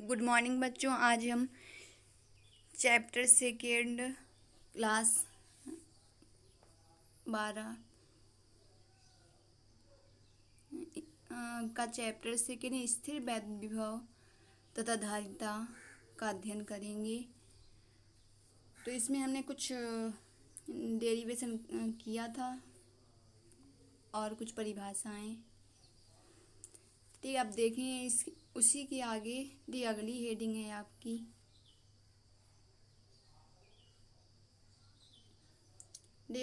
Good morning बच्चों। आज हम चैप्टर सेकेंड क्लास 12 का चैप्टर सेकेंड स्थिर वैद्युत विभव तथा धारिता का अध्ययन करेंगे। तो इसमें हमने कुछ डेरिवेशन किया था और कुछ परिभाषाएं। ठीक, अब देखें इस उसी के आगे दी अगली हेडिंग है आपकी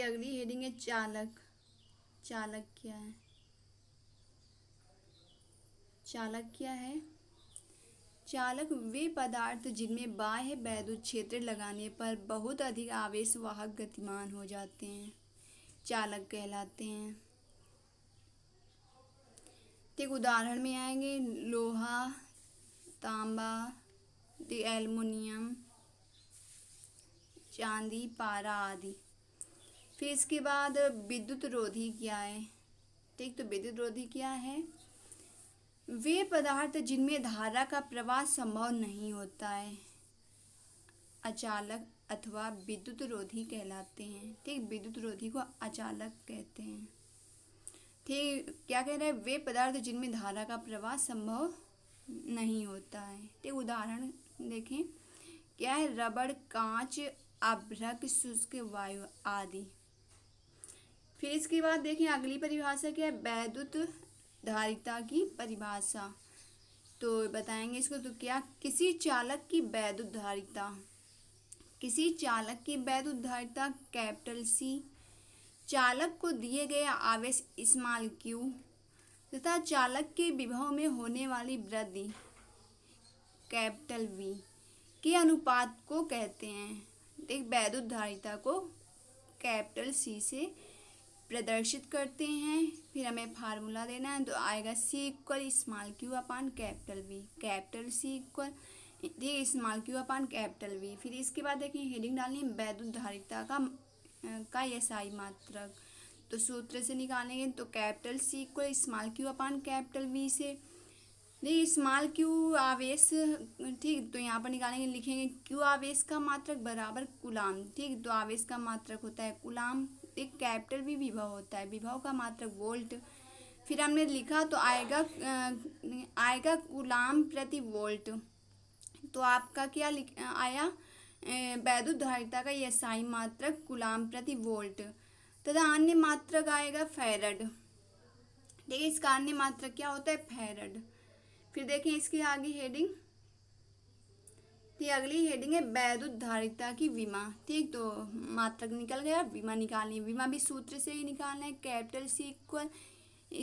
अगली हेडिंग है चालक। चालक क्या है? चालक क्या है? चालक वे पदार्थ जिनमें बाह्य वैद्युत क्षेत्र लगाने पर बहुत अधिक आवेश वाहक गतिमान हो जाते हैं, चालक कहलाते हैं। एक उदाहरण में आएंगे लोहा, तांबा, एल्युमिनियम, चांदी, पारा आदि। फिर इसके बाद विद्युत रोधी क्या है? ठीक, तो विद्युत रोधी क्या है? वे पदार्थ जिनमें धारा का प्रवाह संभव नहीं होता है, अचालक अथवा विद्युत रोधी कहलाते हैं। ठीक, विद्युत रोधी को अचालक कहते हैं। ठीक, क्या कह रहे हैं? वे पदार्थ जिनमें धारा का प्रवाह संभव नहीं होता है। ठीक, उदाहरण देखें क्या है? रबड़, कांच, अभ्रक, शुष्क वायु आदि। फिर इसके बाद देखें अगली परिभाषा क्या है? वैद्युत धारिता की परिभाषा। तो बताएंगे इसको। तो क्या? किसी चालक की वैद्युत धारिता, किसी चालक की वैद्युत धारिता कैपिटल सी, चालक को दिए गए आवेश स्मॉल क्यू तथा चालक के विभव में होने वाली वृद्धि कैपिटल वी के अनुपात को कहते हैं। एक वैद्युत धारिता को कैपिटल सी से प्रदर्शित करते हैं। फिर हमें फार्मूला देना है, तो आएगा C equal small Q upon capital V, capital C equal small Q upon capital V. फिर इसके बाद देखिए हेडिंग डालनी है वैद्युत धारिता का एसआई मात्रक। तो सूत्र से निकालेंगे तो capital C equal small Q upon capital V से देखिए स्मॉल क्यू आवेश। ठीक, तो यहाँ पर निकालेंगे, लिखेंगे क्यू आवेश का मात्रक बराबर कुलाम। ठीक, तो आवेश का मात्रक होता है कुलाम। एक कैपिटल भी विभव होता है, विभव का मात्रक वोल्ट। फिर हमने लिखा तो आएगा कुलाम प्रति वोल्ट। तो आपका क्या आया? वैद्युत धारिता का एसआई मात्रक कुलाम प्रति वोल्ट तथा अन्य मात्रक आएगा फैरड। देखिए इसका अन्य मात्रक क्या होता है? फैरड। फिर देखें इसके आगे हेडिंग, अगली हेडिंग है वैद्युत धारिता की विमा। ठीक, तो मात्रक निकल गया, विमा निकालनी है। विमा भी सूत्र से ही निकालना है, capital C equal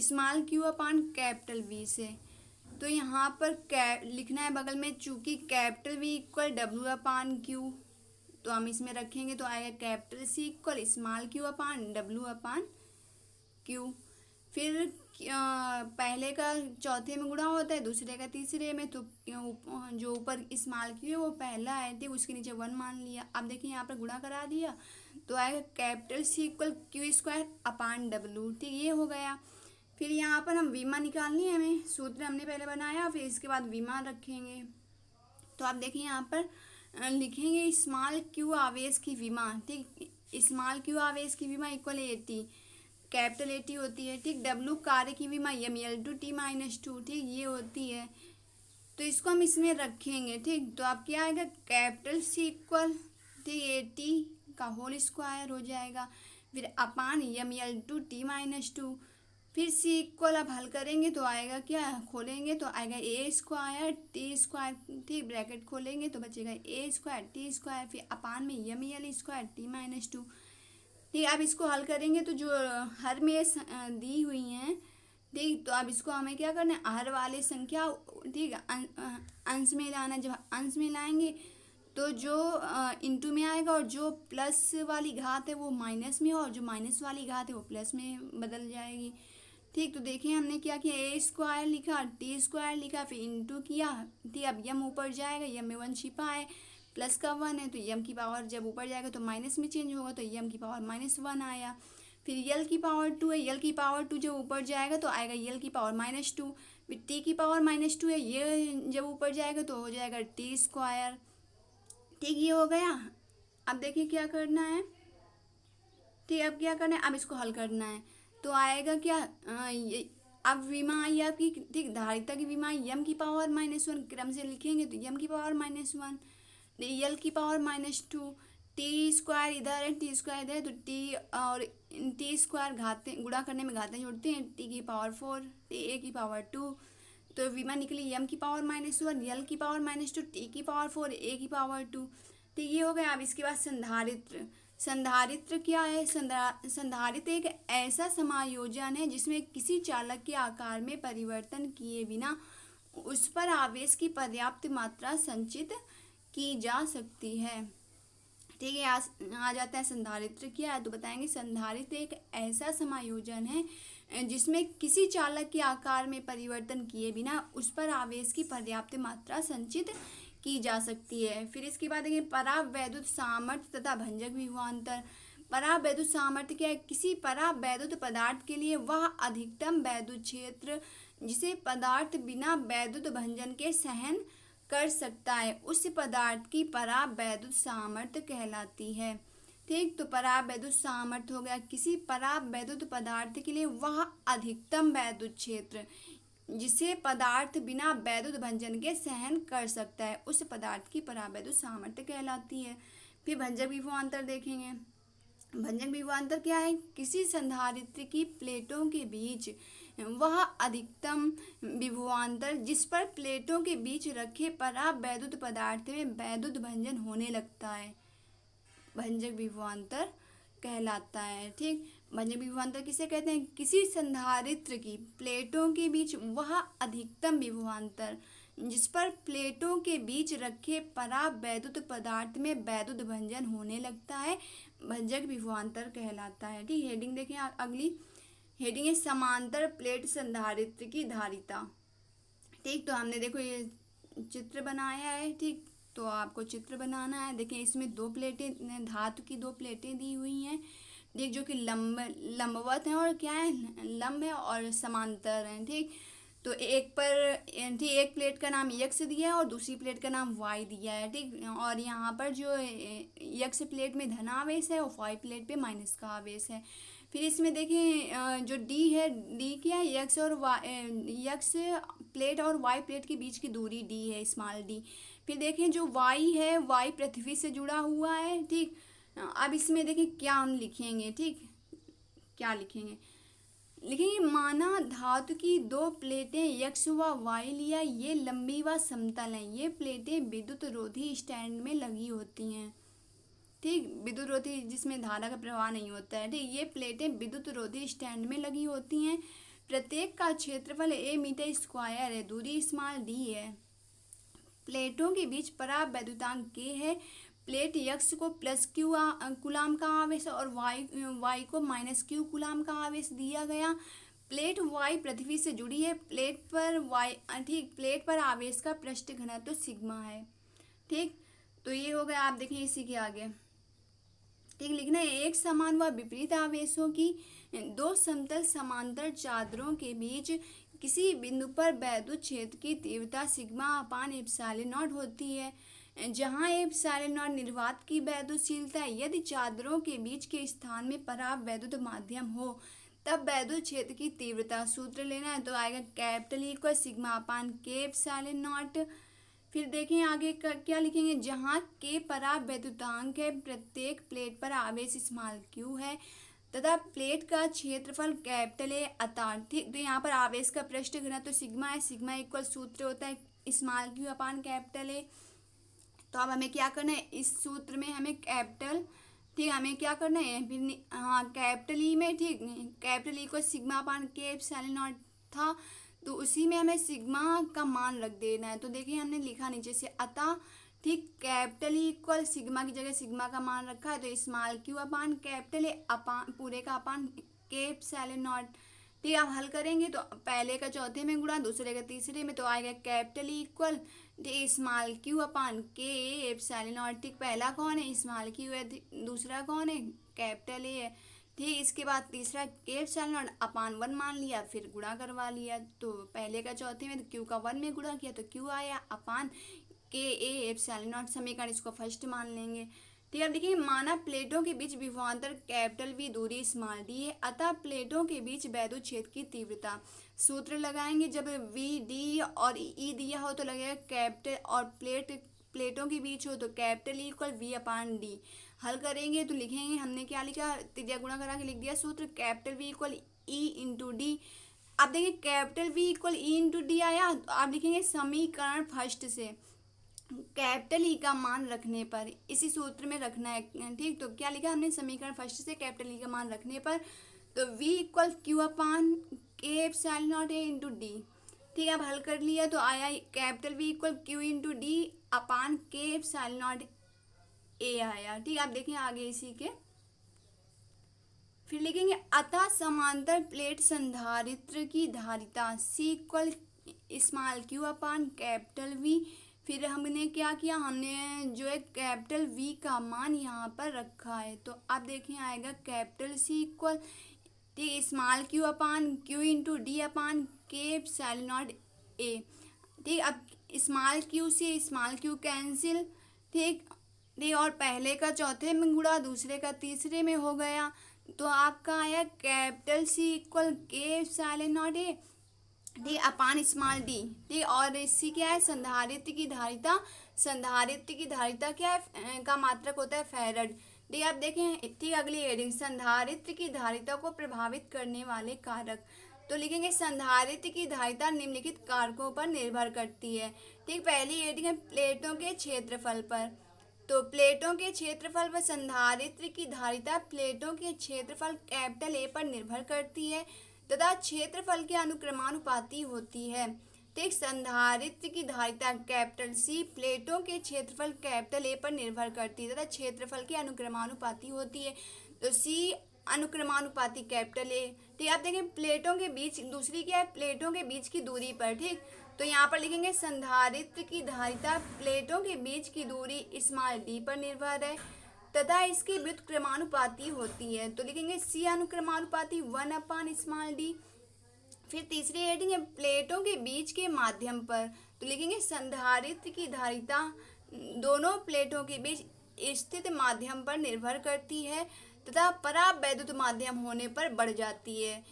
small Q upon capital V से। तो यहाँ पर लिखना है बगल में, चूंकि capital V equal W upon Q, तो हम इसमें रखेंगे तो आएगा capital C equal small Q upon W upon Q. फिर पहले का चौथे में गुणा होता है, दूसरे का तीसरे में। तो जो ऊपर स्मॉल क्यू है वो पहला है, ठीक, उसके नीचे 1 मान लिया। अब देखिए यहाँ पर गुणा करा दिया तो आएगा capital C equal Q square upon W. ठीक, ये हो गया। फिर यहाँ पर हम विमा निकालनी है, हमें सूत्र हमने पहले बनाया, फिर इसके बाद विमा रखेंगे। तो आप देखिए यहाँ पर लिखेंगे स्मॉल क्यू आवेश की विमा। ठीक, स्मॉल क्यू आवेश की विमा इक्वल 80, कैपिटल 80 होती है। ठीक, डब्ल्यू कार्य की विमा m/L/T-2। ठीक, ये होती है। तो इसको हम इसमें रखेंगे। ठीक, तो आप क्या आएगा? कैपिटल सी इक्वल ठीक 80 का होल स्क्वायर हो जाएगा, फिर अपान m/L/T-2। फिर सी इक्वल अब हल करेंगे तो आएगा क्या? खोलेंगे तो आएगा ए स्क्वायर टी स्क्वायर। ठीक, ब्रैकेट खोलेंगे तो बचेगा ए स्क्वायर टी स्क्वायर, फिर अपान में m/L स्क्वायर T-2। ठीक, अब इसको हल करेंगे तो जो हर में दी हुई हैं, ठीक, तो अब इसको हमें क्या करना है? हर वाली संख्या ठीक अंश में लाना। जब अंश में लाएंगे तो जो इंटू में आएगा और जो प्लस वाली घात है वो माइनस में, और जो माइनस वाली घात है वो प्लस में बदल जाएगी। ठीक, तो देखिए हमने क्या किया? ए स्क्वायर लिखा, टी स्क्वायर लिखा, फिर इंटू किया। ठीक, अब यम ऊपर जाएगा, यम में 1 छिपा है, प्लस का 1 है, तो यम की पावर जब ऊपर जाएगा तो माइनस में चेंज होगा, तो यम की पावर -1 आया। फिर यल की पावर 2 है, यल की पावर 2 जब ऊपर जाएगा तो आएगा यल की पावर -2। टी की पावर -2 है, ये जब ऊपर जाएगा तो हो जाएगा टी स्क्वायर। ठीक, ये हो गया। अब देखिए क्या करना है। ठीक, अब क्या करना है, अब इसको हल करना है। तो आएगा क्या, अब विमा आई आपकी। ठीक, धारिता की विमा यम की पावर -1, क्रम से लिखेंगे तो यम की पावर -1, यल की पावर -2, टी स्क्वायर इधर है, टी स्क्वायर इधर है, तो टी और टी स्क्वायर घाते गुणा करने में घातें जुड़ती हैं, टी की पावर 4, टी ए की पावर 2। तो विमा निकली यम की पावर -1, यल की पावर -2, टी की पावर 4, ए की पावर 2। तो ये हो गया। अब इसके बाद संधारित्र। संधारित्र क्या है? संधारित्र एक ऐसा समायोजन है जिसमें किसी चालक के आकार में परिवर्तन किए बिना उस पर आवेश की पर्याप्त मात्रा संचित की जा सकती है। ठीक है, आ जाता है संधारित्र क्या है, तो बताएंगे संधारित्र एक ऐसा समायोजन है जिसमें किसी चालक के आकार में परिवर्तन किए बिना उस पर आवेश की पर्याप्त मात्रा संचित की जा सकती है। फिर इसके बाद देखिए परावैद्युत सामर्थ्य तथा भंजक विभवांतर। परावैद्युत सामर्थ्य क्या है? किसी परावैद्युत पदार्थ के लिए वह अधिकतम वैद्युत क्षेत्र जिसे पदार्थ बिना वैद्युत भंजन के सहन कर सकता है उस पदार्थ की परावैद्युत सामर्थ्य कहलाती है। ठीक, तो परावैद्युत सामर्थ्य हो गया किसी परावैद्युत पदार्थ के लिए वह अधिकतम वैद्युत क्षेत्र जिसे पदार्थ बिना वैद्युत भंजन के सहन कर सकता है उस पदार्थ की परावैद्युत सामर्थ्य कहलाती है। फिर भंजक विभवांतर देखेंगे। भंजक विभवांतर क्या है? किसी संधारित्र की प्लेटों के बीच वह अधिकतम विभवांतर जिस पर प्लेटों के बीच रखे परावैद्युत पदार्थ में वैद्युत भंजन होने लगता है भंजक विभवांतर कहलाता है। ठीक, भंजक विभवांतर किसे कहते हैं? किसी संधारित्र की प्लेटों के बीच वह अधिकतम विभवांतर जिस पर प्लेटों के बीच रखे परावैद्युत पदार्थ में वैद्युत भंजन होने लगता है भंजक विभवांतर कहलाता है। ठीक, हेडिंग देखें। अगली हेडिंग है समांतर प्लेट संधारित्र की धारिता। ठीक, तो हमने देखो ये चित्र बनाया है। ठीक, तो आपको चित्र बनाना है। देखिए इसमें दो प्लेटें, धातु की दो प्लेटें दी हुई हैं। देख, जो कि लंबवत हैं और क्या है, लंब है और समांतर हैं। ठीक, तो एक पर ठीक एक प्लेट का नाम यक्स दिया है और दूसरी प्लेट का नाम वाई दिया है। ठीक, और यहाँ पर जो यक्स प्लेट में धन आवेश है और वाई प्लेट पे माइनस का आवेश है। फिर इसमें देखें जो डी है, डी क्या है? यक्स और यक्स प्लेट और वाई प्लेट के बीच की दूरी डी है, स्मॉल डी। फिर देखें जो वाई है, वाई पृथ्वी से जुड़ा हुआ है। ठीक, अब इसमें देखें क्या हम लिखेंगे। ठीक, क्या लिखेंगे? लिखेंगे माना धातु की दो प्लेटें यक्स व वाई लिया, ये लंबी व समतल हैं। ये प्लेटें विद्युत रोधी स्टैंड में लगी होती हैं। ठीक, विद्युत रोधी जिसमें धारा का प्रवाह नहीं होता है। ठीक, ये प्लेटें विद्युत रोधी स्टैंड में लगी होती हैं। प्रत्येक का क्षेत्रफल a मीटर स्क्वायर है, दूरी स्मॉल d है। प्लेटों के बीच परावैद्युतांक k है। प्लेट यक्स को +q कूलाम का आवेश और वाई को -q कूलाम का आवेश दिया गया। प्लेट वाई पृथ्वी से जुड़ी है। प्लेट पर वाई ठीक प्लेट पर आवेश का पृष्ठ घनत्व सिग्मा है। ठीक, तो ये हो गया। आप देखें इसी के आगे। ठीक, लिखना है एक समान व विपरीत आवेशों की दो समतल समांतर चादरों के बीच किसी बिंदु पर वैद्युत क्षेत्र की तीव्रता सिग्मा अपान एप्सिलॉन नॉट होती है, जहाँ एप्सिलॉन नॉट निर्वात की वैद्युतशीलता है। यदि चादरों के बीच के स्थान में परावैद्युत माध्यम हो तब वैद्युत क्षेत्र की तीव्रता सूत्र लेना है, तो आएगा कैपिटल ई को sigma upon K epsilon not. फिर देखें आगे क्या लिखेंगे, जहाँ के परावैद्युतांक है, प्रत्येक प्लेट पर आवेश स्मॉल q है तथा प्लेट का क्षेत्रफल कैपिटल ए अतः। ठीक, तो यहाँ पर आवेश का पृष्ठ घनत्व तो सिग्मा है। सिग्मा इक्वल सूत्र होता है स्मॉल q अपान कैपिटल ए। तो अब हमें क्या करना है, इस सूत्र में हमें कैपिटल ठीक हमें क्या करना है फिर हाँ कैपिटल ई में ठीक कैपिटल ई को sigma upon K epsilon not था, तो उसी में हमें सिग्मा का मान रख देना है। तो देखिए हमने लिखा नीचे से अतः ठीक कैपिटल ई इक्वल सिग्मा की जगह सिग्मा का मान रखा है, तो small q upon capital A upon पूरे का अपान के एप्सिलॉन नॉट। ठीक, आप हल करेंगे तो पहले का चौथे में गुणा, दूसरे का तीसरे में, तो आएगा कैपिटल ई इक्वल ठीक small q upon K epsilon not. ठीक, पहला कौन है? स्मॉल q है। दूसरा कौन है? कैपिटल ए है। ठीक, इसके बाद तीसरा के एप्सिलॉन नॉट अपान 1 मान लिया, फिर गुणा करवा लिया। तो पहले का चौथे में तो क्यू का 1 में गुणा किया तो क्यू आया अपान के ए एप्सिलॉन नॉट समीकरण, इसको फर्स्ट मान लेंगे। ठीक है, अब देखिए माना प्लेटों के बीच विभवांतर कैपिटल वी दूरी स्मॉल डी है, अतः प्लेटों के बीच वैद्युत क्षेत्र की तीव्रता। सूत्र लगाएंगे, जब वी डी और ई दिया हो तो लगेगा कैपिटल, और प्लेटों के बीच हो तो capital E equal V upon D. हल करेंगे तो लिखेंगे, हमने क्या लिखा, त्रिज्या गुणा करा के लिख दिया सूत्र, capital V equal E into D. अब देखिए capital V equal E into D आया, तो आप लिखेंगे समीकरण फर्स्ट से कैपिटल ई का मान रखने पर, इसी सूत्र में रखना है। ठीक, तो क्या लिखा हमने, समीकरण फर्स्ट से कैपिटल ई का मान रखने पर, तो v equal Q upon K epsilon nought A into D. ठीक है, अब हल कर लिया तो आया capital v equal Q into D upon K epsilon nought ए आया। ठीक, आप देखें आगे इसी के, फिर लिखेंगे अतः समांतर प्लेट संधारित्र की धारिता C equal small Q upon capital V। फिर हमने क्या किया, हमने जो है कैपिटल V का मान यहाँ पर रखा है, तो आप देखें आएगा capital C equal small Q upon Q into D upon K epsilon nought A. ठीक, अब स्मॉल क्यू से स्मॉल क्यू कैंसिल। ठीक, और पहले का चौथे में गुणा, दूसरे का तीसरे में हो गया, तो आपका आया कैपिटल C इक्वल के epsilon nought A D upon small D. ठीक, और इससी क्या है, संधारित्र की धारिता। संधारित्र की धारिता क्या है, का मात्रक होता है फैरड। ठीक, आप देखें, ठीक, अगली हेडिंग संधारित्र की धारिता को प्रभावित करने वाले कारक। तो लिखेंगे संधारित्र की धारिता निम्नलिखित कारकों पर निर्भर करती है। ठीक, पहली हेडिंग है प्लेटों के क्षेत्रफल पर, तो प्लेटों के क्षेत्रफल पर संधारित्र की धारिता प्लेटों के क्षेत्रफल कैपिटल ए पर निर्भर करती है तथा क्षेत्रफल के अनुक्रमानुपाती होती है। ठीक, संधारित्र की धारिता कैपिटल सी प्लेटों के क्षेत्रफल कैपिटल ए पर निर्भर करती है तथा क्षेत्रफल के अनुक्रमानुपाती होती है, तो सी अनुक्रमानुपाती कैपिटल ए। ठीक, आप देखें प्लेटों के बीच, दूसरी क्या है, प्लेटों के बीच की दूरी पर। ठीक, तो यहाँ पर लिखेंगे संधारित्र की धारिता प्लेटों के बीच की दूरी स्मॉल डी पर निर्भर है तथा इसकी व्युत्क्रमानुपाती होती है, तो लिखेंगे सी अनुक्रमानुपाती 1 अपान स्मॉल डी। फिर तीसरी हेडिंग है प्लेटों के बीच के माध्यम पर, तो लिखेंगे संधारित्र की धारिता दोनों प्लेटों के बीच स्थित माध्यम पर निर्भर करती है तथा परावैद्युत माध्यम होने पर बढ़ जाती है।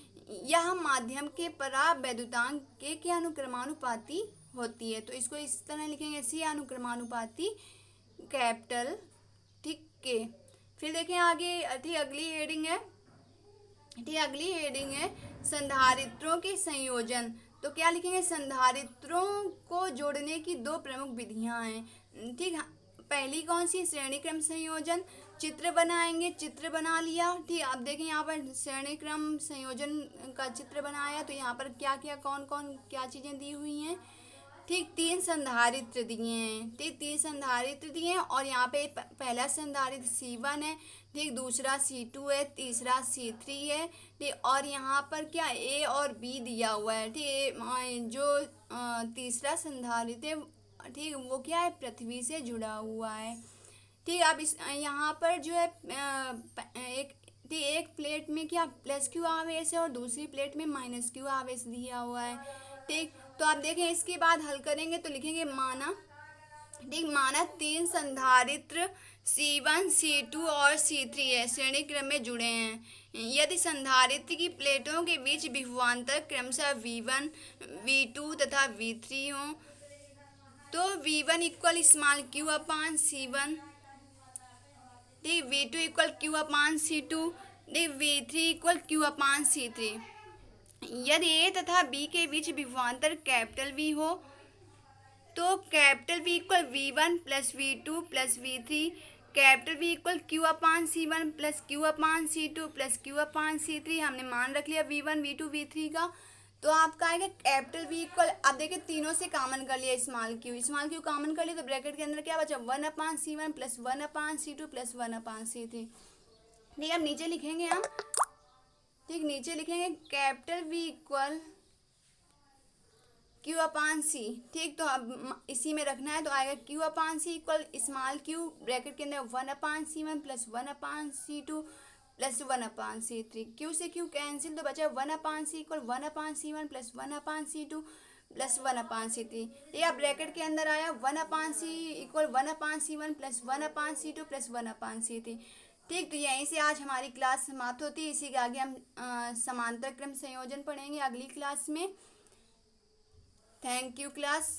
यह माध्यम के परावैद्युतांक के अनुक्रमानुपाती होती है, तो इसको इस तरह लिखेंगे सी अनुक्रमानुपाती कैपिटल। ठीक है, फिर देखें आगे, ठीक, अगली हेडिंग है, ठीक, अगली हेडिंग है संधारित्रों के संयोजन। तो क्या लिखेंगे, संधारित्रों को जोड़ने की दो प्रमुख विधियां हैं। ठीक, पहली कौन सी, श्रेणी क्रम संयोजन। चित्र बनाएंगे, चित्र बना लिया। ठीक, आप देखें यहाँ पर श्रेणी क्रम संयोजन का चित्र बनाया, तो यहाँ पर क्या क्या कौन कौन क्या चीज़ें दी हुई हैं। ठीक, 3 संधारित्र दिए हैं। ठीक, 3 संधारित्र दिए हैं और यहाँ पे पहला संधारित्र C1 है। ठीक, दूसरा C2 है, तीसरा C3 है। ठीक, और यहाँ पर क्या A और B दिया हुआ है। ठीक, जो तीसरा संधारित्र है, ठीक, वो क्या है, पृथ्वी से जुड़ा हुआ है। ठीक, अब इस यहाँ पर जो है एक प्लेट में क्या प्लस क्यू आवेश है और दूसरी प्लेट में माइनस क्यू आवेश दिया हुआ है। ठीक, तो आप देखें इसके बाद हल करेंगे तो लिखेंगे माना। ठीक, माना 3 संधारित्र C1, C2 और C3 है, श्रेणी क्रम में जुड़े हैं। यदि संधारित्र की प्लेटों के बीच विभवांतर क्रमशः V1, V2 तथा V3 हो, तो V1 equal small Q upon C1, ठीक, V2 equal Q upon C2, ठीक, V3 equal Q upon C3। यदि A तथा B के बीच विभवांतर कैपिटल V हो, तो capital V equal V1 plus V2 plus V3, capital V equal Q upon C1 plus Q upon C2 plus Q upon C3। हमने मान रख लिया V1, V2, V3 का, तो आपका आएगा कैपिटल V इक्वल, अब देखिए तीनों से कॉमन कर लिया स्मॉल क्यू कॉमन कर लिया, तो ब्रैकेट के अंदर क्या बचा 1 अपान C1 प्लस 1 अपान C2 प्लस 1 अपान C3। ठीक, अब नीचे लिखेंगे हम। ठीक, नीचे लिखेंगे कैपिटल V इक्वल क्यू अपान सी। ठीक, तो अब इसी में रखना है, तो आएगा क्यू अपान सी इक्वल स्मॉल क्यू ब्रैकेट के अंदर 1 अपान C1 प्लस 1 अपान C2 प्लस 1/C3। क्यू से क्यू कैंसिल तो बचा 1/C equal 1/C1 plus 1/C2 plus 1/C3। ये अब ब्रैकेट के अंदर आया 1/C equal 1/C1 plus 1/C2 plus 1/C3। ठीक, तो यहीं से आज हमारी क्लास समाप्त होती है। इसी के आगे हम समांतर क्रम संयोजन पढ़ेंगे अगली क्लास में। Thank you class.